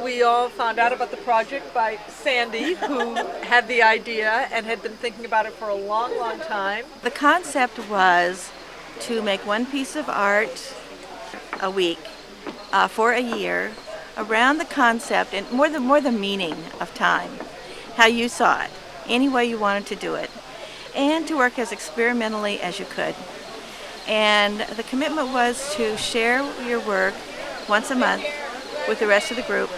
We all found out about the project by Sandie, who had the idea and had been thinking about it for a long, long time. The concept was to make one piece of art a week for a year around the concept and more the meaning of time, how you saw it, any way you wanted to do it, and to work as experimentally as you could. And the commitment was to share your work once a month with the rest of the group,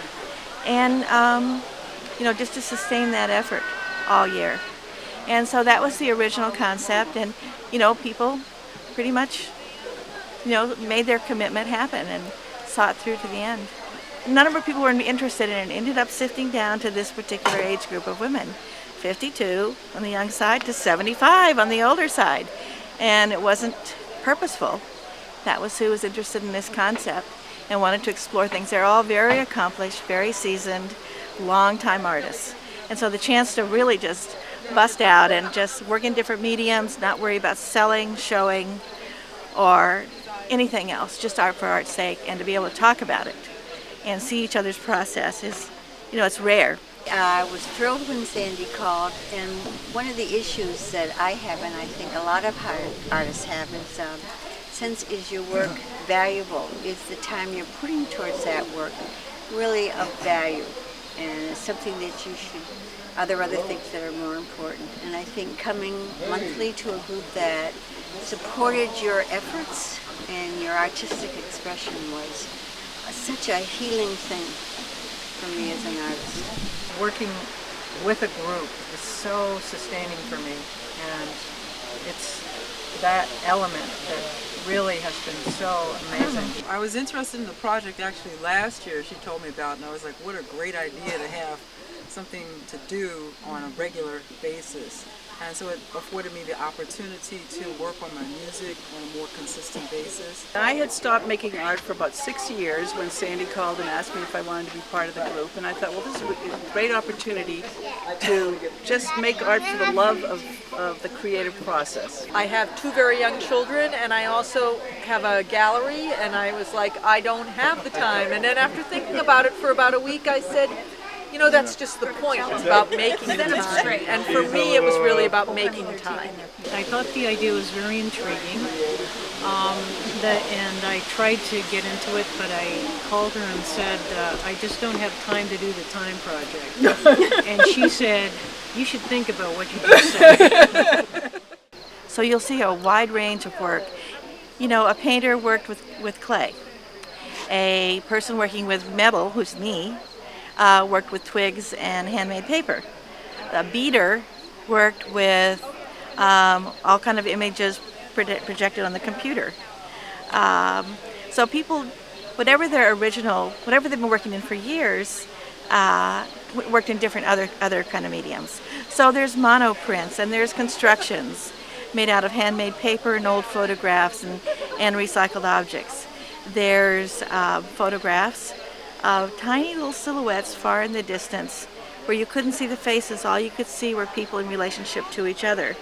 and just to sustain that effort all year. And so that was the original concept, and people pretty much made their commitment happen and saw it through to the end. A number of people were interested in it and ended up sifting down to this particular age group of women, 52 on the young side to 75 on the older side. And it wasn't purposeful. That was who was interested in this concept and wanted to explore things. They're all very accomplished, very seasoned, long-time artists. And so the chance to really just bust out and just work in different mediums, not worry about selling, showing, or anything else, just art for art's sake, and to be able to talk about it and see each other's process is, it's rare. I was thrilled when Sandie called, and one of the issues that I have, and I think a lot of artists have, is since is your work valuable? Is the time you're putting towards that work really of value? And something that you should, are there other things that are more important? And I think coming monthly to a group that supported your efforts and your artistic expression was such a healing thing for me as an artist. Working with a group is so sustaining for me, and it's that element that really has been so amazing. I was interested in the project actually last year. She told me about it, and I was like, what a great idea to have something to do on a regular basis. And so it afforded me the opportunity to work on my music on a more consistent basis. I had stopped making art for about 6 years when Sandie called and asked me if I wanted to be part of the group. And I thought, well, this is a great opportunity to just make art for the love of the creative process. I have two very young children, and I also have a gallery, and I was like, I don't have the time. And then after thinking about it for about a week, I said, that's just the point. It's about making the time. And for me, it was really about making time. I thought the idea was very intriguing, and I tried to get into it, but I called her and said, I just don't have time to do the time project. And she said, you should think about what you just said. So you'll see a wide range of work. A painter worked with clay. A person working with metal, who's me, worked with twigs and handmade paper. A beater worked with all kind of images projected on the computer. So people, whatever they've been working in for years, worked in different other kind of mediums. So there's monoprints and there's constructions made out of handmade paper and old photographs and recycled objects. There's photographs of tiny little silhouettes far in the distance where you couldn't see the faces. All you could see were people in relationship to each other,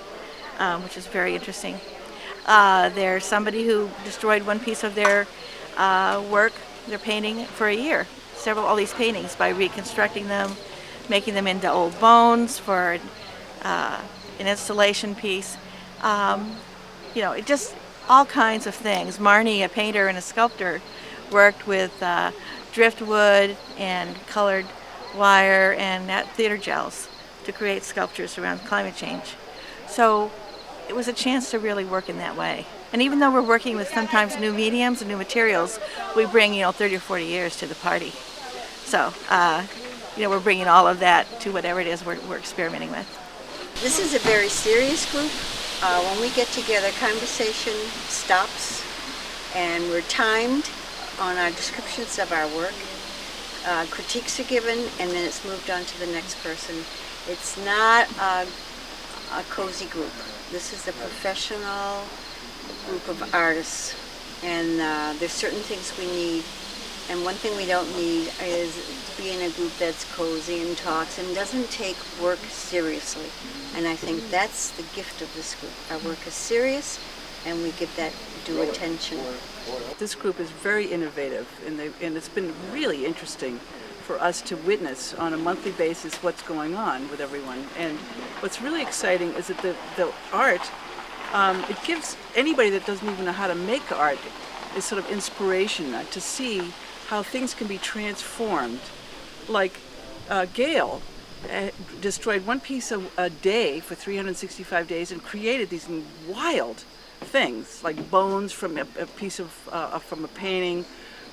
which is very interesting. There's somebody who destroyed one piece of their work, their painting, for a year. All these paintings, by reconstructing them, making them into old bones for an installation piece. It just all kinds of things. Marnie, a painter and a sculptor, worked with driftwood and colored wire and theater gels to create sculptures around climate change. So it was a chance to really work in that way. And even though we're working with sometimes new mediums and new materials, we bring 30 or 40 years to the party. So we're bringing all of that to whatever it is we're experimenting with. This is a very serious group. When we get together, conversation stops, and we're timed on our descriptions of our work. Critiques are given, and then it's moved on to the next person. It's not a cozy group. This is a professional group of artists, and there's certain things we need. And one thing we don't need is to be in a group that's cozy and talks and doesn't take work seriously. And I think that's the gift of this group. Our work is serious, and we give that due attention. This group is very innovative, and it's been really interesting for us to witness on a monthly basis what's going on with everyone. And what's really exciting is that the art, it gives anybody that doesn't even know how to make art is sort of inspiration to see how things can be transformed. Like Gail destroyed one piece a day for 365 days and created these wild things like bones from a piece of from a painting,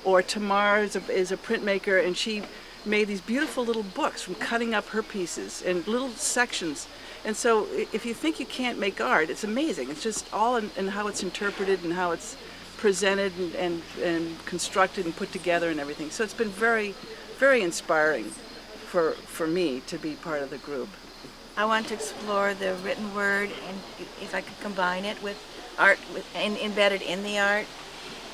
or Tamar is a printmaker, and she made these beautiful little books from cutting up her pieces and little sections. And so if you think you can't make art, it's amazing. It's just all in how it's interpreted and how it's presented and constructed and put together and everything. So it's been very, very inspiring for me to be part of the group. I want to explore the written word, and if I could combine it with art and embedded in the art.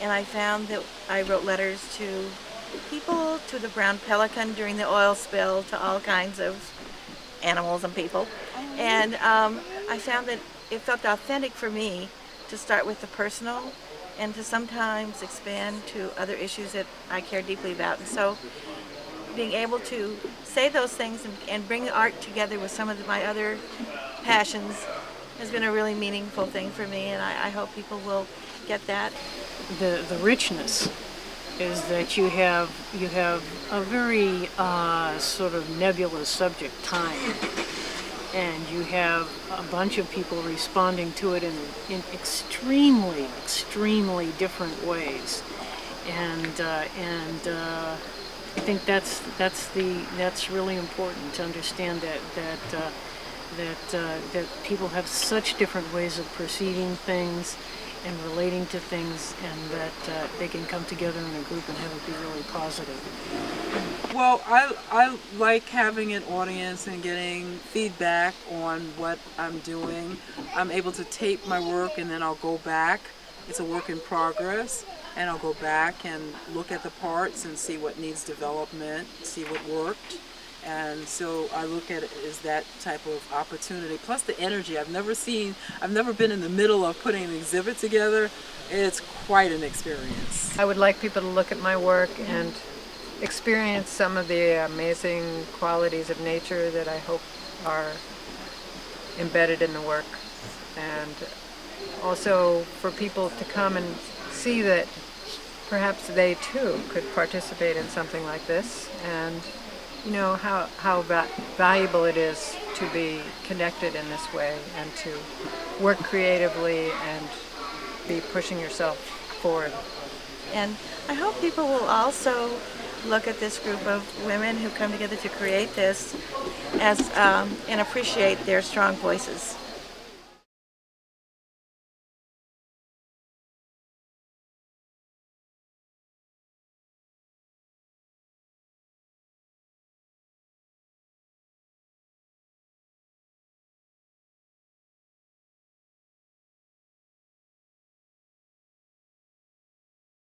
And I found that I wrote letters to people, to the brown pelican during the oil spill, to all kinds of animals and people. And I found that it felt authentic for me to start with the personal and to sometimes expand to other issues that I care deeply about. And so being able to say those things and bring the art together with some of my other passions has been a really meaningful thing for me, and I hope people will get that. The richness is that you have a very sort of nebulous subject, time, and you have a bunch of people responding to it in extremely different ways, and I think that's really important to understand that people have such different ways of perceiving things and relating to things, and that they can come together in a group and have it be really positive. Well, I like having an audience and getting feedback on what I'm doing. I'm able to tape my work and then I'll go back. It's a work in progress, and I'll go back and look at the parts and see what needs development, see what worked. And so I look at it as that type of opportunity. Plus the energy. I've never been in the middle of putting an exhibit together. It's quite an experience. I would like people to look at my work and experience some of the amazing qualities of nature that I hope are embedded in the work. And also for people to come and see that perhaps they too could participate in something like this, and you know how valuable it is to be connected in this way and to work creatively and be pushing yourself forward. And I hope people will also look at this group of women who come together to create this as and appreciate their strong voices.